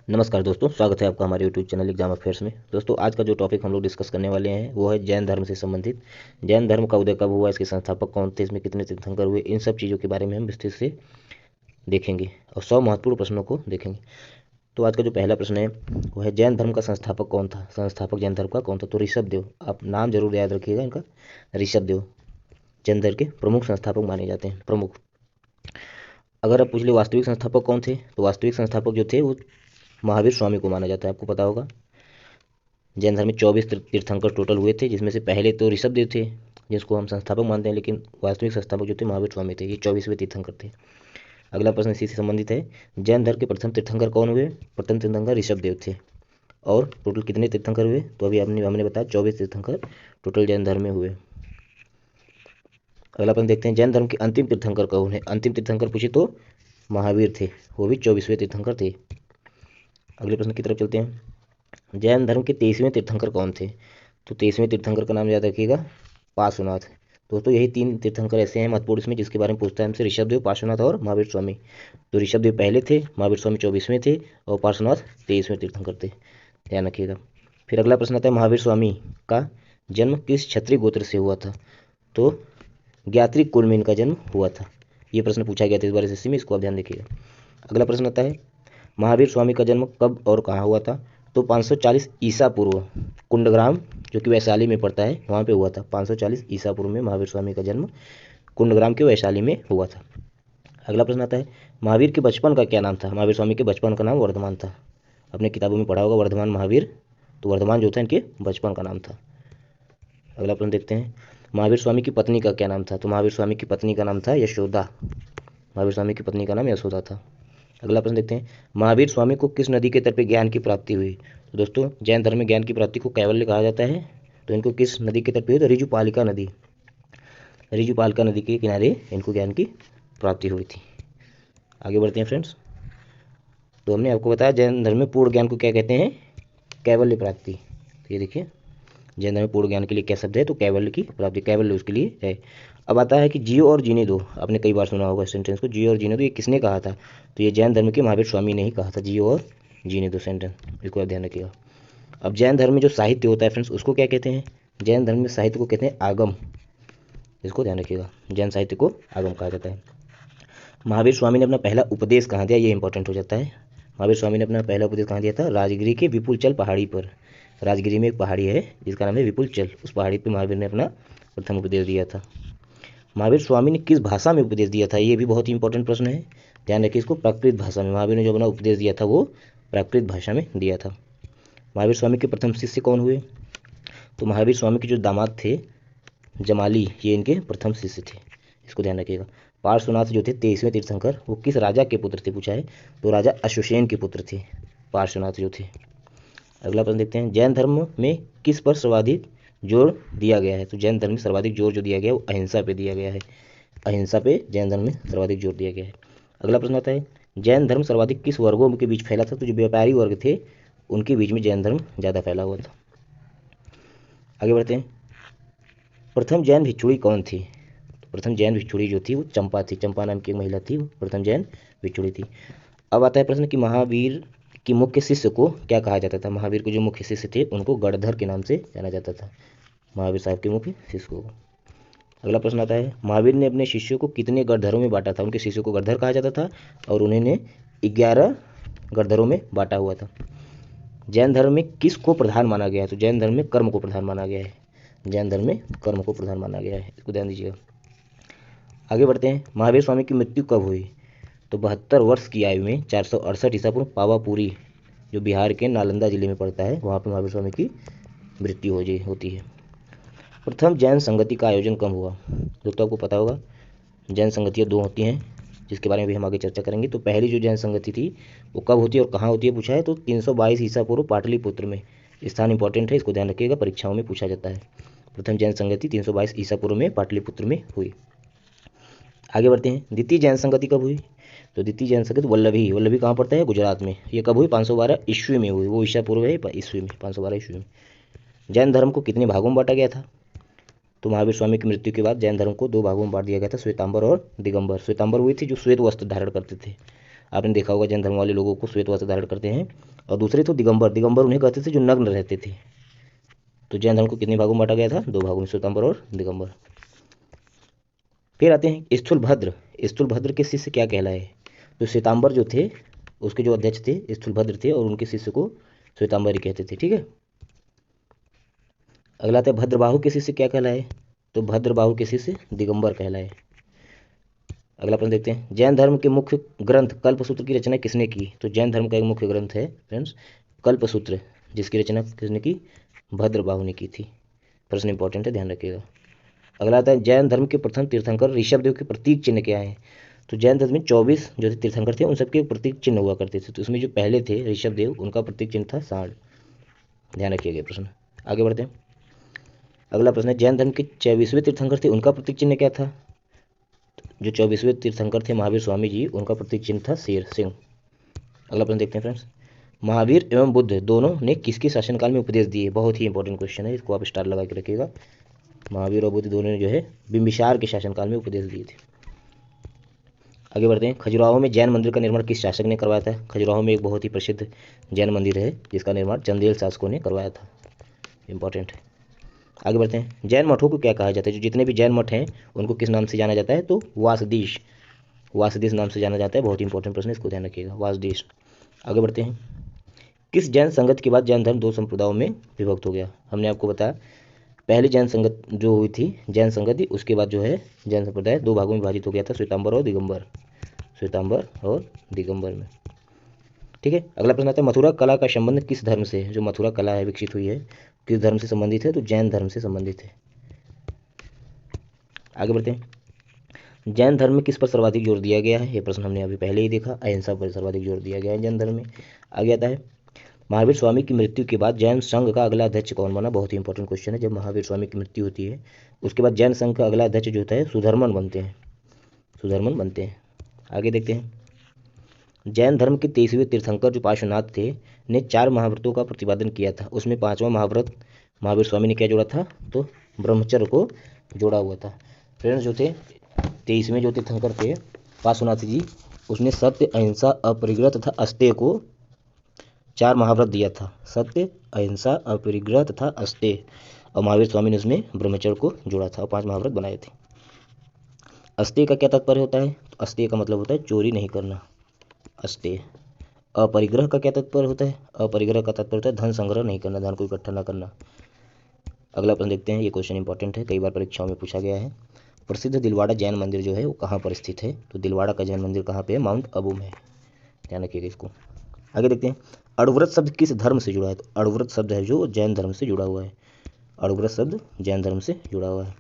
नमस्कार दोस्तों, स्वागत है आपका हमारे यूट्यूब चैनल एग्जाम अफेयर्स में। दोस्तों, आज का जो टॉपिक हम लोग डिस्कस करने वाले हैं वो है जैन धर्म से संबंधित। जैन धर्म का उदय कब हुआ, इसके संस्थापक कौन थे, इसमें कितने तीर्थंकर हुए, इन सब चीज़ों के बारे में हम विस्तृत से देखेंगे और 100 महत्वपूर्ण प्रश्नों को देखेंगे। तो आज का जो पहला प्रश्न है वो है जैन धर्म का संस्थापक कौन था। संस्थापक जैन धर्म का कौन था? तो ऋषभदेव। आप नाम जरूर याद रखिएगा इनका, ऋषभदेव जैन धर्म के प्रमुख संस्थापक माने जाते हैं, प्रमुख। अगर आप पूछ ले वास्तविक संस्थापक कौन थे, तो वास्तविक संस्थापक जो थे वो महावीर स्वामी को माना जाता है, आपको पता होगा। जैन धर्म में 24 तीर्थंकर टोटल हुए थे, जिसमें से पहले तो ऋषभदेव थे जिसको हम संस्थापक मानते हैं, लेकिन वास्तविक संस्थापक जो थे महावीर स्वामी थे। ये 24वें तीर्थंकर थे। अगला प्रश्न इसी से संबंधित है, जैन धर्म के प्रथम तीर्थंकर कौन हुए? प्रथम तीर्थंकर ऋषभदेव थे। और टोटल कितने तीर्थंकर हुए? तो अभी हमने बताया 24 तीर्थंकर टोटल जैन धर्म में हुए। अगला प्रश्न देखते हैं, जैन धर्म के अंतिम तीर्थंकर कौन है? अंतिम तीर्थंकर पूछे तो महावीर थे, वो भी 24वें तीर्थंकर थे। अगले प्रश्न की तरफ चलते हैं, जैन धर्म के 23वें तीर्थंकर कौन थे? तो 23वें तीर्थंकर का नाम याद रखिएगा, पार्श्वनाथ। दोस्तों, यही 3 तीर्थंकर ऐसे हैं महत्वपूर्ण इसमें जिसके बारे में पूछता है हमसे, ऋषभदेव, पार्श्वनाथ और महावीर स्वामी। तो ऋषभदेव पहले थे, महावीर स्वामी 24वें थे और पार्श्वनाथ 23वें तीर्थंकर थे, ध्यान रखिएगा। फिर अगला प्रश्न आता है, महावीर स्वामी का जन्म किस क्षत्रिय गोत्र से हुआ था? तो ज्ञात्रिक कुल में इनका जन्म हुआ था। ये प्रश्न पूछा गया था इस बार एसएससी में, इसको आप ध्यान रखिएगा। अगला प्रश्न आता है, महावीर स्वामी का जन्म कब और कहाँ हुआ था? तो 540 ईसा पूर्व कुंडग्राम, जो कि वैशाली में पड़ता है, वहाँ पे हुआ था। 540 ईसा पूर्व में महावीर स्वामी का जन्म कुंडग्राम के वैशाली में हुआ था। अगला प्रश्न आता है, महावीर के बचपन का क्या नाम था? महावीर स्वामी के बचपन का नाम वर्धमान था। अपने किताबों में पढ़ा होगा वर्धमान महावीर, तो वर्धमान जो था इनके बचपन का नाम था। अगला प्रश्न देखते हैं, महावीर स्वामी की पत्नी का क्या नाम था? तो महावीर स्वामी की पत्नी का नाम था यशोदा। महावीर स्वामी की पत्नी का नाम यशोदा था। अगला प्रश्न देखते हैं, महावीर स्वामी को किस नदी के तट पे ज्ञान की प्राप्ति हुई? तो दोस्तों, जैन धर्म में ज्ञान की प्राप्ति को कैवल्य कहा जाता है। तो इनको किस नदी के तट पे हुई? तो ऋजुपालिका नदी, ऋजुपालिका नदी के किनारे इनको ज्ञान की प्राप्ति हुई थी। आगे बढ़ते हैं फ्रेंड्स। तो हमने आपको बताया जैन धर्म में पूर्ण ज्ञान को क्या कहते हैं? कैवल्य प्राप्ति। तो ये देखिए, जैन धर्म में पूर्ण ज्ञान के लिए क्या शब्द है? तो कैवल्य की प्राप्ति, कैवल्य उसके लिए है। अब आता है कि जियो और जीने दो। आपने कई बार सुना होगा इस सेंटेंस को, जियो और जीने दो, ये किसने कहा था? तो ये जैन धर्म के महावीर स्वामी ने ही कहा था, जियो और जीने दो सेंटेंस, इसको आप ध्यान रखिएगा। अब जैन धर्म में जो साहित्य होता है फ्रेंड्स, उसको क्या कहते हैं? जैन धर्म में साहित्य को कहते हैं आगम, इसको ध्यान रखिएगा। जैन साहित्य को आगम कहा जाता है। महावीर स्वामी ने अपना पहला उपदेश कहाँ दिया? ये इंपॉर्टेंट हो जाता है। महावीर स्वामी ने अपना पहला उपदेश कहाँ दिया था? राजगिरी के विपुलचल पहाड़ी पर। राजगिरी में एक पहाड़ी है जिसका नाम है विपुलचल, उस पहाड़ी पर महावीर ने अपना प्रथम उपदेश दिया था। महावीर स्वामी ने किस भाषा में उपदेश दिया था? ये भी बहुत ही इंपॉर्टेंट प्रश्न है, ध्यान रखिए इसको। प्राकृत भाषा में महावीर ने जो अपना उपदेश दिया था वो प्राकृत भाषा में दिया था। महावीर स्वामी के प्रथम शिष्य कौन हुए? तो महावीर स्वामी के जो दामाद थे जमाली, ये इनके प्रथम शिष्य थे, इसको ध्यान रखिएगा। पार्श्वनाथ जो थे 23वें तीर्थंकर, वो किस राजा के पुत्र थे पूछा है? तो राजा अश्वसेन के पुत्र थे पार्श्वनाथ जो थे। अगला प्रश्न देखते हैं, जैन धर्म में किस पर सर्वाधिक जोर दिया गया है? तो जैन धर्म में सर्वाधिक जोर जो दिया गया है वो अहिंसा पे दिया गया है। अहिंसा पे जैन धर्म में सर्वाधिक जोर दिया गया है। अगला प्रश्न आता है, जैन धर्म सर्वाधिक किस वर्गों के बीच फैला था? तो जो व्यापारी वर्ग थे उनके बीच में जैन धर्म ज़्यादा फैला हुआ था। आगे बढ़ते हैं, प्रथम जैन भिक्षुणी कौन थी? तो प्रथम जैन भिक्षुणी जो थी वो चंपा थी। चंपा नाम की एक महिला थी, वो प्रथम जैन भिक्षुणी थी। अब आता है प्रश्न कि महावीर की मुख्य शिष्य को क्या कहा जाता था? महावीर के जो मुख्य शिष्य थे उनको गणधर के नाम से जाना जाता था, महावीर साहब के मुख्य शिष्य को। अगला प्रश्न आता है, महावीर ने अपने शिष्यों को कितने गणधरों में बांटा था? उनके शिष्यों को गणधर कहा जाता था और उन्होंने 11 गणधरों में बांटा हुआ था। जैन धर्म में किस को प्रधान माना गया है? तो जैन धर्म में कर्म को प्रधान माना गया है। जैन धर्म में कर्म को प्रधान माना गया है, इसको ध्यान दीजिएगा। आगे बढ़ते हैं, महावीर स्वामी की मृत्यु कब हुई? तो 72 वर्ष की आयु में 468 ईसा पूर्व पावापुरी, जो बिहार के नालंदा जिले में पड़ता है, वहाँ पर महावीर स्वामी की मृत्यु होती है। प्रथम जैन संगति का आयोजन कब हुआ? दोस्तों, आपको पता होगा जैन संगतियाँ 2 होती हैं, जिसके बारे में भी हम आगे चर्चा करेंगे। तो पहली जो जैन संगति थी वो कब होती है और कहाँ होती है पूछा है? तो 322 ईसा पूर्व पाटलिपुत्र में। स्थान इंपॉर्टेंट है, इसको ध्यान रखिएगा, परीक्षाओं में पूछा जाता है। प्रथम जैन संगति 322 ईसा पूर्व में पाटलिपुत्र में हुई। आगे बढ़ते हैं, द्वितीय जैन संगति कब हुई? तो द्वितीय जैन संगति वल्लभी कहाँ पड़ता है? गुजरात में। ये कब हुई? 512 ईस्वी में हुई, वो ईसा पूर्व है ईस्वी में, 512 ईस्वी में। जैन धर्म को कितने भागों में बांटा गया था? तो महावीर स्वामी की मृत्यु के बाद जैन धर्म को 2 भागों में बांट दिया गया था, श्वेतांबर और दिगंबर। श्वेतांबर हुई थी जो श्वेत वस्त्र धारण करते थे, आपने देखा होगा जैन धर्म वाले लोगों को श्वेत वस्त्र धारण करते हैं, और दूसरे तो दिगंबर, दिगंबर उन्हें कहते थे जो नग्न रहते थे। तो जैन धर्म को कितने भागों में बांटा गया था? 2 भागों में, श्वेतांबर और दिगंबर। फिर आते हैं स्थूलभद्र। स्थूलभद्र के शिष्य क्या कहलाए? तो श्वेतांबर जो थे उसके जो अध्यक्ष थे स्थूलभद्र थे, और उनके शिष्य को श्वेतांबर ही कहते थे। ठीक है। अगला आता है भद्रबाहु के शिष्य क्या कहलाए? तो भद्रबाहु के शिष्य दिगंबर कहलाए। अगला प्रश्न देखते हैं, जैन धर्म के मुख्य ग्रंथ कल्पसूत्र की रचना किसने की? तो जैन धर्म का एक मुख्य ग्रंथ है फ्रेंड्स कल्पसूत्र, जिसकी रचना किसने की? भद्रबाहु ने की थी। प्रश्न इंपॉर्टेंट है, ध्यान रखिएगा। अगला आता है जैन धर्म के प्रथम तीर्थंकर ऋषभदेव के प्रतीक चिन्ह क्या है? तो जैन धर्म में 24 जो तीर्थंकर थे उन सबके प्रतीक चिन्ह हुआ करते थे। तो उसमें जो पहले थे ऋषभदेव, उनका प्रतीक चिन्ह था सांड। ध्यान रखिएगा प्रश्न। आगे बढ़ते हैं। अगला प्रश्न है, जैन धर्म के 24वें तीर्थंकर थे उनका प्रतीक चिन्ह क्या था? जो 24वें तीर्थंकर थे महावीर स्वामी जी, उनका प्रतीक चिन्ह था शेर सिंह। अगला प्रश्न देखते हैं फ्रेंड्स, महावीर एवं बुद्ध दोनों ने किसके शासनकाल में उपदेश दिए? बहुत ही इंपॉर्टेंट क्वेश्चन है, इसको आप स्टार लगा के रखिएगा। महावीर और बुद्ध दोनों ने जो है बिंबिसार के शासनकाल में उपदेश दिए थे। आगे बढ़ते हैं, खजुराहो में जैन मंदिर का निर्माण किस शासक ने करवाया था? खजुराहो में एक बहुत ही प्रसिद्ध जैन मंदिर है जिसका निर्माण चंदेल शासकों ने करवाया था। इंपॉर्टेंट है। आगे बढ़ते हैं, जैन मठों को क्या कहा जाता है? जो जितने भी जैन मठ हैं उनको किस नाम से जाना जाता है? तो वासदीश, वासदीश नाम से जाना जाता है। बहुत ही इंपॉर्टेंट प्रश्न है, इसको ध्यान रखिएगा, वासदीश। आगे बढ़ते हैं, किस जैन संगत के बाद जैन धर्म 2 संप्रदायों में विभक्त हो गया? हमने आपको बताया पहली जैन संगत जो हुई थी जैन संगति, उसके बाद जो है जैन संप्रदाय 2 भागों में विभाजित हो गया था, श्वेतांबर और दिगंबर, श्वेतांबर और दिगंबर में। ठीक है। अगला प्रश्न आता है, मथुरा कला का संबंध किस धर्म से है? जो मथुरा कला है विकसित हुई है किस धर्म से संबंधित है? तो जैन धर्म से संबंधित है। आगे बढ़ते हैं, जैन धर्म में किस पर सर्वाधिक जोर दिया गया है? ये प्रश्न हमने अभी पहले ही देखा, अहिंसा पर सर्वाधिक जोर दिया गया है जैन धर्म में। आगे आता है, महावीर स्वामी की मृत्यु के बाद जैन संघ का अगला अध्यक्ष कौन बना? बहुत ही इंपॉर्टेंट क्वेश्चन है। जब महावीर स्वामी की मृत्यु होती है उसके बाद जैन संघ का अगला अध्यक्ष जो होता है सुधर्मन बनते हैं, सुधर्मन बनते हैं। आगे देखते हैं, जैन धर्म के 23वें तीर्थंकर जो पार्श्वनाथ थे ने 4 महाव्रतों का प्रतिपादन किया था। उसमें 5वां महाव्रत महावीर स्वामी ने क्या जोड़ा था? तो ब्रह्मचर्य को जोड़ा हुआ था। फ्रेंड्स जो थे 23वें जो तीर्थंकर थे पार्श्वनाथ जी, उसने सत्य, अहिंसा, अपरिग्रह तथा अस्तेय को 4 महाव्रत दिया था। सत्य, अहिंसा, अपरिग्रह तथा अस्तेय, और महावीर स्वामी ने उसमें ब्रह्मचर्य को जोड़ा था और 5 महाव्रत बनाए थे। अस्तेय का क्या तात्पर्य होता है? तो अस्तेय का मतलब होता है चोरी नहीं करना, अस्तेय। अपरिग्रह का क्या तात्पर्य होता है? अपरिग्रह का तात्पर्य होता है धन संग्रह नहीं करना, धन को इकट्ठा न करना। अगला प्रश्न देखते हैं, ये क्वेश्चन इंपॉर्टेंट है, कई बार परीक्षाओं में पूछा गया है। प्रसिद्ध दिलवाड़ा जैन मंदिर जो है वो कहाँ पर स्थित है? तो दिलवाड़ा का जैन मंदिर कहाँ पे है? माउंट अबू में है। ध्यान रखिएगा इसको। आगे देखते हैं, अणुव्रत शब्द किस धर्म से जुड़ा है? तो अणुव्रत शब्द है जो जैन धर्म से जुड़ा हुआ है। अणुव्रत शब्द जैन धर्म से जुड़ा हुआ है।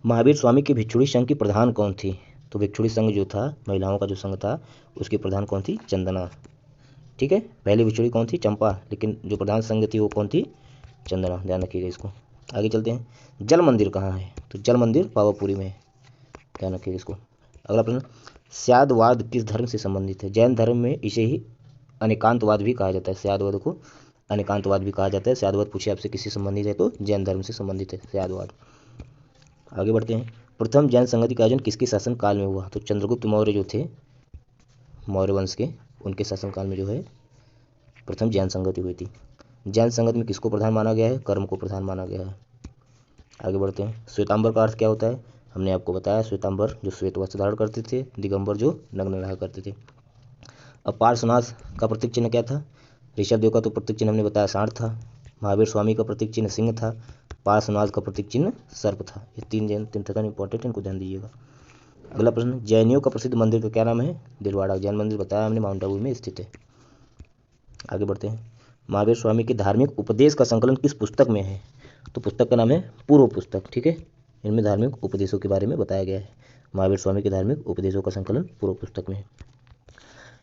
महावीर स्वामी की भिक्षुणी संघ की प्रधान कौन थी? तो भिक्षुणी संघ जो था, महिलाओं का जो संघ था, उसकी प्रधान कौन थी? चंदना। ठीक है, पहली भिक्षुणी कौन थी? चंपा, लेकिन जो प्रधान संघ थी वो कौन थी? चंदना। ध्यान रखिएगा इसको। आगे चलते हैं, जल मंदिर कहाँ है? तो जल मंदिर पावापुरी में है। ध्यान रखिएगा इसको। अगला प्रश्न, स्यादवाद किस धर्म से संबंधित है? जैन धर्म में इसे ही अनेकांतवाद भी कहा जाता है। स्यादवाद को अनेकांतवाद भी कहा जाता है। स्यादवाद पूछे आपसे किससे संबंधित है? तो जैन धर्म से संबंधित है स्यादवाद। आगे बढ़ते हैं, प्रथम जैन संगति का आयोजन किसके शासन काल में हुआ? तो चंद्रगुप्त मौर्य जो थे मौर्य वंश के, उनके शासनकाल में जो है प्रथम जैन संगति हुई थी। जैन संगत में किसको प्रधान माना गया है? कर्म को प्रधान माना गया है। आगे बढ़ते हैं, श्वेतांबर का अर्थ क्या होता है? हमने आपको बताया, श्वेतांबर जो श्वेत वस्त्र धारण करते थे, दिगंबर जो नग्न रहा करते थे। अब पार्श्वनाथ का प्रतीक चिन्ह क्या था? ऋषभदेव का तो प्रतीक चिन्ह हमने बताया सांड था, महावीर स्वामी का प्रतीक चिन्ह सिंह था, पार्श्वनाथ का प्रतीक चिन्ह सर्प था। ये 3 जैन तीर्थंकर इंपॉर्टेंट, इनको ध्यान दीजिएगा। अगला प्रश्न, जैनियों का प्रसिद्ध मंदिर का क्या नाम है? दिलवाड़ा जैन मंदिर बताया हमने, माउंट आबू में स्थित है। आगे बढ़ते हैं, महावीर स्वामी के धार्मिक उपदेश का संकलन किस पुस्तक में है? तो पुस्तक का नाम है पूर्व पुस्तक। ठीक है, इनमें धार्मिक उपदेशों के बारे में बताया गया है। महावीर स्वामी के धार्मिक उपदेशों का संकलन पूर्व पुस्तक में है।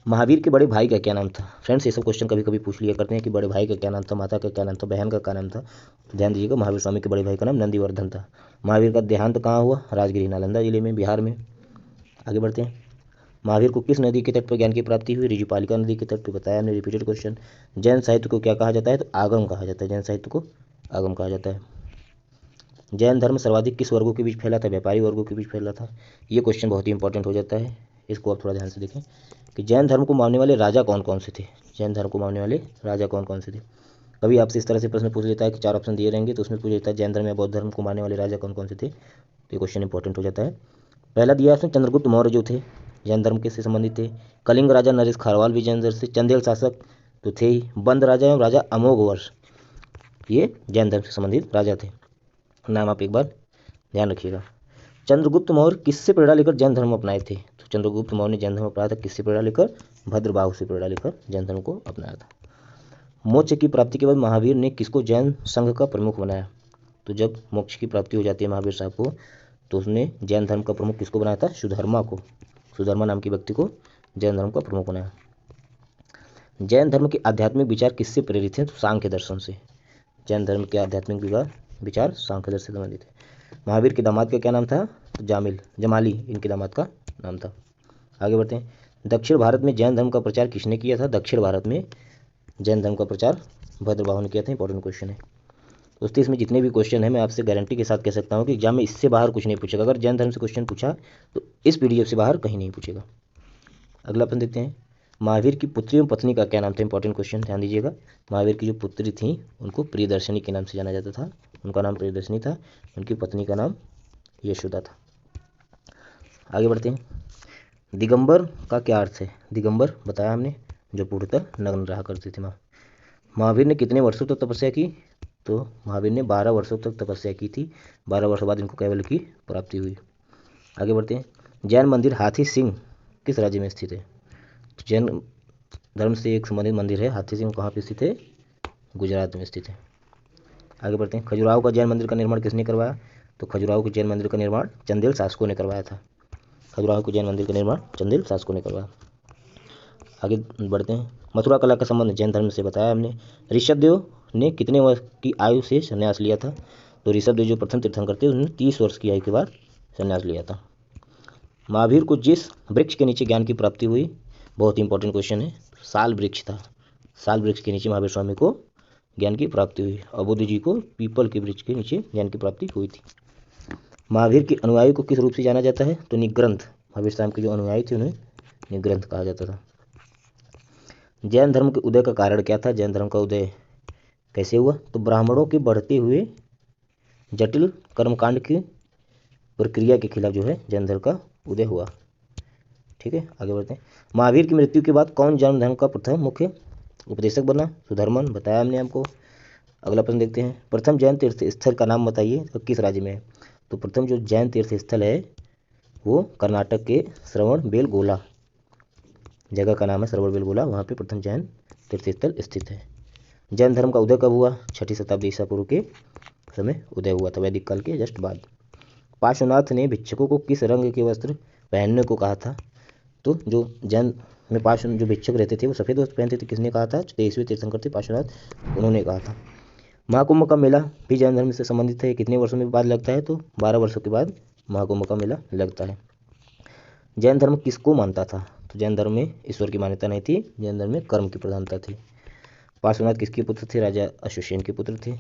महावीर के बड़े भाई का क्या नाम था? फ्रेंड्स ये सब क्वेश्चन कभी कभी पूछ लिया करते हैं कि बड़े भाई का क्या नाम था, माता का क्या नाम था, बहन का क्या नाम था। तो ध्यान दीजिएगा, महावीर स्वामी के बड़े भाई का नाम नंदीवर्धन था। महावीर का देहांत कहाँ हुआ? राजगिरी, नालंदा जिले में, बिहार में। आगे बढ़ते हैं, महावीर को किस नदी के तट पर ज्ञान की प्राप्ति हुई? ऋजुपालिका नदी के तट पर, बताया हमने, रिपीटेड क्वेश्चन। जैन साहित्य को क्या कहा जाता है? तो आगम कहा जाता है। जैन साहित्य को आगम कहा जाता है। जैन धर्म सर्वाधिक किस वर्गों के बीच फैला था? व्यापारी वर्गों के बीच फैला था। ये क्वेश्चन बहुत ही इंपॉर्टेंट हो जाता है, इसको आप थोड़ा ध्यान से देखें कि जैन धर्म को मानने वाले राजा कौन कौन से थे। जैन धर्म को मानने वाले राजा कौन कौन से थे। कभी आपसे इस तरह से प्रश्न पूछ लेता है कि 4 ऑप्शन दिए रहेंगे तो उसमें पूछ लेता है जैन धर्म या बौद्ध धर्म को मानने वाले राजा कौन कौन से थे, तो ये क्वेश्चन इंपॉर्टेंट हो जाता है। पहला दिया उसने चंद्रगुप्त मौर्य जो थे जैन धर्म के से संबंधित थे। कलिंग राजा नरेश खारवाल भी जैन धर्म से। चंदेल शासक तो थे ही। बंद राजा एवं राजा अमोघवर्ष ये जैन धर्म से संबंधित राजा थे। नाम आप एक बार ध्यान रखिएगा। चंद्रगुप्त मौर्य किससे प्रेरणा लेकर जैन धर्म अपनाए थे, तो चंद्रगुप्त मौर्य ने जैन धर्म अपनाया था किससे प्रेरणा लेकर, भद्रबाहु से प्रेरणा लेकर जैन धर्म को अपनाया था। मोक्ष की प्राप्ति के बाद महावीर ने किसको जैन संघ का प्रमुख बनाया, तो जब मोक्ष की प्राप्ति हो जाती है महावीर साहब को तो उसने जैन धर्म का प्रमुख किसको बनाया था, सुधर्मा को। सुधर्मा नाम के व्यक्ति को जैन धर्म का प्रमुख बनाया। जैन धर्म के आध्यात्मिक विचार किससे प्रेरित हैं, तो सांख्य दर्शन से। जैन धर्म के आध्यात्मिक विचार सांख्य दर्शन से संबंधित है। महावीर के दामाद का क्या नाम था, तो जमाली इनके दामाद का नाम था। आगे बढ़ते हैं। दक्षिण भारत में जैन धर्म का प्रचार किसने किया था, दक्षिण भारत में जैन धर्म का प्रचार भद्रबाहु ने किया था। इंपॉर्टेंट क्वेश्चन है दोस्तों। इसमें जितने भी क्वेश्चन है मैं आपसे गारंटी के साथ कह सकता हूँ कि एग्जाम में इससे बाहर कुछ नहीं पूछेगा। अगर जैन धर्म से क्वेश्चन पूछा तो इस पीडीएफ से बाहर कहीं नहीं पूछेगा। अगला प्रश्न देखते हैं। महावीर की पुत्री एवं पत्नी का क्या नाम था, इंपॉर्टेंट क्वेश्चन ध्यान दीजिएगा। महावीर की जो पुत्री थी उनको प्रियदर्शनी के नाम से जाना जाता था, उनका नाम प्रियदर्शनी था, उनकी पत्नी का नाम यशोदा था। आगे बढ़ते हैं। दिगंबर का क्या अर्थ है, दिगंबर बताया हमने जो पूर्णतः नग्न रहा करते थे। महावीर ने कितने वर्षों तक तपस्या की, तो महावीर ने 12 वर्षों तक तपस्या की थी। 12 वर्षों बाद इनको कैवल्य की प्राप्ति हुई। आगे बढ़ते हैं। जैन मंदिर हाथी सिंह किस राज्य में स्थित है, तो जैन धर्म से एक संबंधित मंदिर है हाथी सिंह, कहाँ पे स्थित है, गुजरात में स्थित है। आगे बढ़ते हैं। खजुराहो का जैन मंदिर का निर्माण किसने करवाया, तो खजुराहो के जैन मंदिर का निर्माण चंदेल शासकों ने करवाया था। खजुराहो के जैन मंदिर का निर्माण चंदेल शासकों ने करवाया। आगे बढ़ते हैं। मथुरा कला का संबंध जैन धर्म से बताया हमने। ऋषभदेव ने कितने वर्ष की आयु से संन्यास लिया था, तो ऋषभदेव जो प्रथम तीर्थंकर थे उन्होंने 30 वर्ष की आयु के बाद संन्यास लिया था। महावीर को जिस वृक्ष के नीचे ज्ञान की प्राप्ति हुई, बहुत इंपॉर्टेंट क्वेश्चन है, साल वृक्ष था। साल वृक्ष के नीचे महावीर स्वामी को ज्ञान की प्राप्ति हुई। और बुद्ध जी को पीपल के वृक्ष के नीचे ज्ञान की प्राप्ति हुई थी। महावीर के अनुयायी को किस रूप से जाना जाता है, तो निग्रंथ। महावीर स्वामी के जो अनुयायी थे उन्हें निग्रंथ कहा जाता था। जैन धर्म के उदय का कारण क्या था, जैन धर्म का उदय कैसे हुआ, तो ब्राह्मणों के बढ़ते हुए जटिल कर्मकांड की प्रक्रिया के खिलाफ जो है जैन धर्म का उदय हुआ। ठीक है, आगे बढ़ते हैं। महावीर की मृत्यु के बाद कौन जैन धर्म का प्रथम मुख्य उपदेशक बना, सुधर्मन बताया हमने आपको। अगला प्रश्न देखते हैं। प्रथम जैन तीर्थ स्थल का नाम बताइए तो किस राज्य में है, तो प्रथम जो जैन तीर्थ स्थल है वो कर्नाटक के श्रवण बेलगोला जगह का नाम है, श्रवण बेलगोला, वहाँ पे प्रथम जैन तीर्थ स्थल स्थित है। जैन धर्म का उदय कब हुआ, 6वीं शताब्दी ईसा पूर्व के समय उदय हुआ था, वैदिक काल के जस्ट बाद। पार्श्वनाथ ने भिक्षुकों को किस रंग के वस्त्र पहनने को कहा था, तो जो जैन में पार्श्व जो भिक्षुक रहते थे वो सफ़ेद वस्त्र पहनते थे, किसने कहा था, 23वें तीर्थंकर थे पार्श्वनाथ, उन्होंने कहा था। महाकुंभ का मेला भी जैन धर्म से संबंधित है, कितने वर्षों में बाद लगता है, तो 12 वर्षों के बाद महाकुंभ का मेला लगता है। जैन धर्म किसको मानता था, तो जैन धर्म में ईश्वर की मान्यता नहीं थी, जैन धर्म में कर्म की प्रधानता थी। पार्श्वनाथ किसके पुत्र थे, राजा अश्वसेन के पुत्र थे।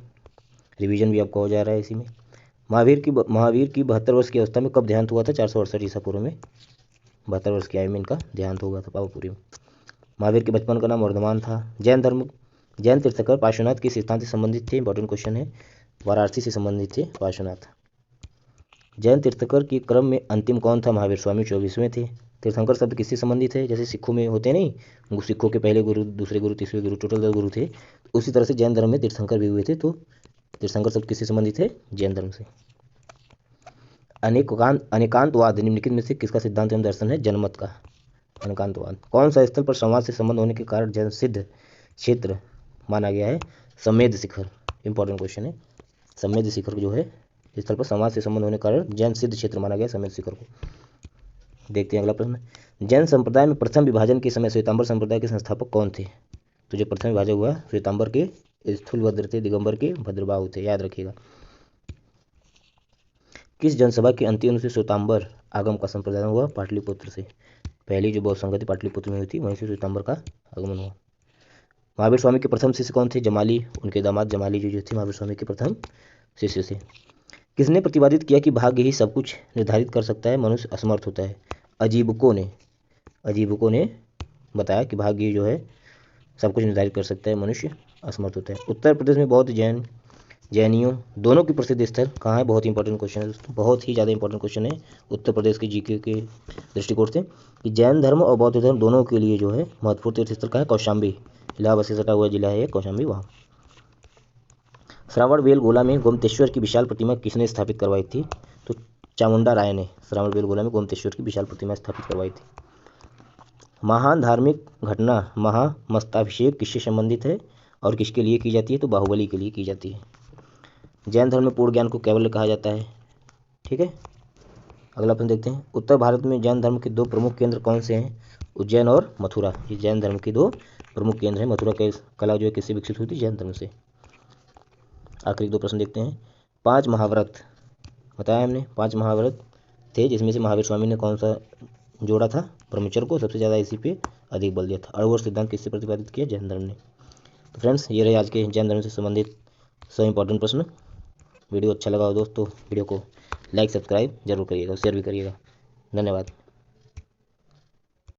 रिवीजन भी आपका हो जा रहा है इसी में। महावीर की 72 वर्ष की अवस्था में कब देहांत हुआ था, 468 ईसा पूर्व में 72 वर्ष की आयु में इनका देहांत हुआ था पावापुरी में। महावीर के बचपन का नाम वर्धमान था। जैन तीर्थंकर पार्श्वनाथ किस स्थान से संबंधित थे, इंपॉर्टेंट क्वेश्चन है, वाराणसी से संबंधित थे पार्श्वनाथ। जैन तीर्थंकर के क्रम में अंतिम कौन था, महावीर स्वामी 24वें थे। तीर्थंकर शब्द किससे संबंधित है, जैसे सिखों में होते नहीं, सिखों के पहले गुरु, दूसरे गुरु, तीसरे गुरु, टोटल 10 गुरु थे, उसी तरह से जैन धर्म में तीर्थंकर भी हुए थे, तो तीर्थंकर शब्द किससे संबंधित है, जैन धर्म से। अनेकांतवाद निम्नलिखित में से किसका सिद्धांत एवं दर्शन है, जनमत का अनेकांतवाद। कौन सा स्थल पर समाज से संबंध होने के कारण जैन सिद्ध क्षेत्र माना गया है, समेध शिखर, इंपॉर्टेंट क्वेश्चन है। समेध शिखर जो है स्थल पर समाज से संबंध होने के कारण जैन सिद्ध क्षेत्र माना गया समेध शिखर को। देखते हैं अगला प्रश्न। जैन संप्रदाय में प्रथम विभाजन के समय श्वेतांबर संप्रदाय के संस्थापक कौन थे, तो जो प्रथम विभाजन हुआ श्वेतांबर के स्थूलभद्र थे, दिगंबर के भद्रबाहु थे, याद रखिएगा। किस जनसभा की अंतिम से श्वेतांबर आगम का संप्रदान हुआ, पाटलिपुत्र से। पहली जो बौद्ध संगति पाटलिपुत्र में हुई थी वहीं से श्वेतांबर का आगमन हुआ। महावीर स्वामी के प्रथम शिष्य कौन थे, जमाली, उनके दामाद जमाली जो थे महावीर स्वामी के प्रथम शिष्य थे। किसने प्रतिपादित किया कि भाग्य ही सब कुछ निर्धारित कर सकता है, मनुष्य असमर्थ होता है। अजीबकों ने बताया कि भाग्य जो है सब कुछ निर्धारित कर सकता है, मनुष्य असमर्थ होता है। उत्तर प्रदेश में बौद्ध जैनियों दोनों की प्रसिद्ध स्थल कहाँ है? बहुत इंपॉर्टेंट क्वेश्चन है दोस्तों, बहुत ही ज़्यादा इंपॉर्टेंट क्वेश्चन है उत्तर प्रदेश के जीके के दृष्टिकोण से, कि जैन धर्म और बौद्ध धर्म दोनों के लिए जो है महत्वपूर्ण तीर्थ स्थल कहाँ है? कौशाम्बी, इलाहाबाद से सटा हुआ जिला है कौशाम्बी, वहाँ। श्रावण बेलगोला में गोमतेश्वर की विशाल प्रतिमा किसने स्थापित करवाई थी? तो चामुंडा राय ने श्रावण बेलगोला में गोमतेश्वर की विशाल प्रतिमा स्थापित करवाई थी। महान धार्मिक घटना महामस्ताभिषेक किससे संबंधित है और किसके लिए की जाती है? तो बाहुबली के लिए की जाती है। जैन धर्म में पूर्ण ज्ञान को कैवल्य कहा जाता है। ठीक है, अगला प्रश्न देखते हैं। उत्तर भारत में जैन धर्म के दो प्रमुख केंद्र कौन से हैं? उज्जैन और मथुरा। ये जैन धर्म के दो प्रमुख केंद्र हैं। मथुरा के कला जो है किससे विकसित हुई थी? जैन धर्म से। आखिरी दो प्रश्न देखते हैं। 5 महाव्रत बताया हमने, 5 महाव्रत थे, जिसमें से महावीर स्वामी ने कौन सा जोड़ा था? ब्रह्मचर्य को। सबसे ज़्यादा इसी पे अधिक बल दिया था। अणुवर सिद्धांत किससे प्रतिपादित किया? जैन धर्म ने। तो फ्रेंड्स, ये रहे आज के जैन धर्म से संबंधित 100 इंपॉर्टेंट प्रश्न। वीडियो अच्छा लगा हो दोस्तों, वीडियो को लाइक सब्सक्राइब जरूर करिएगा, शेयर भी करिएगा। धन्यवाद।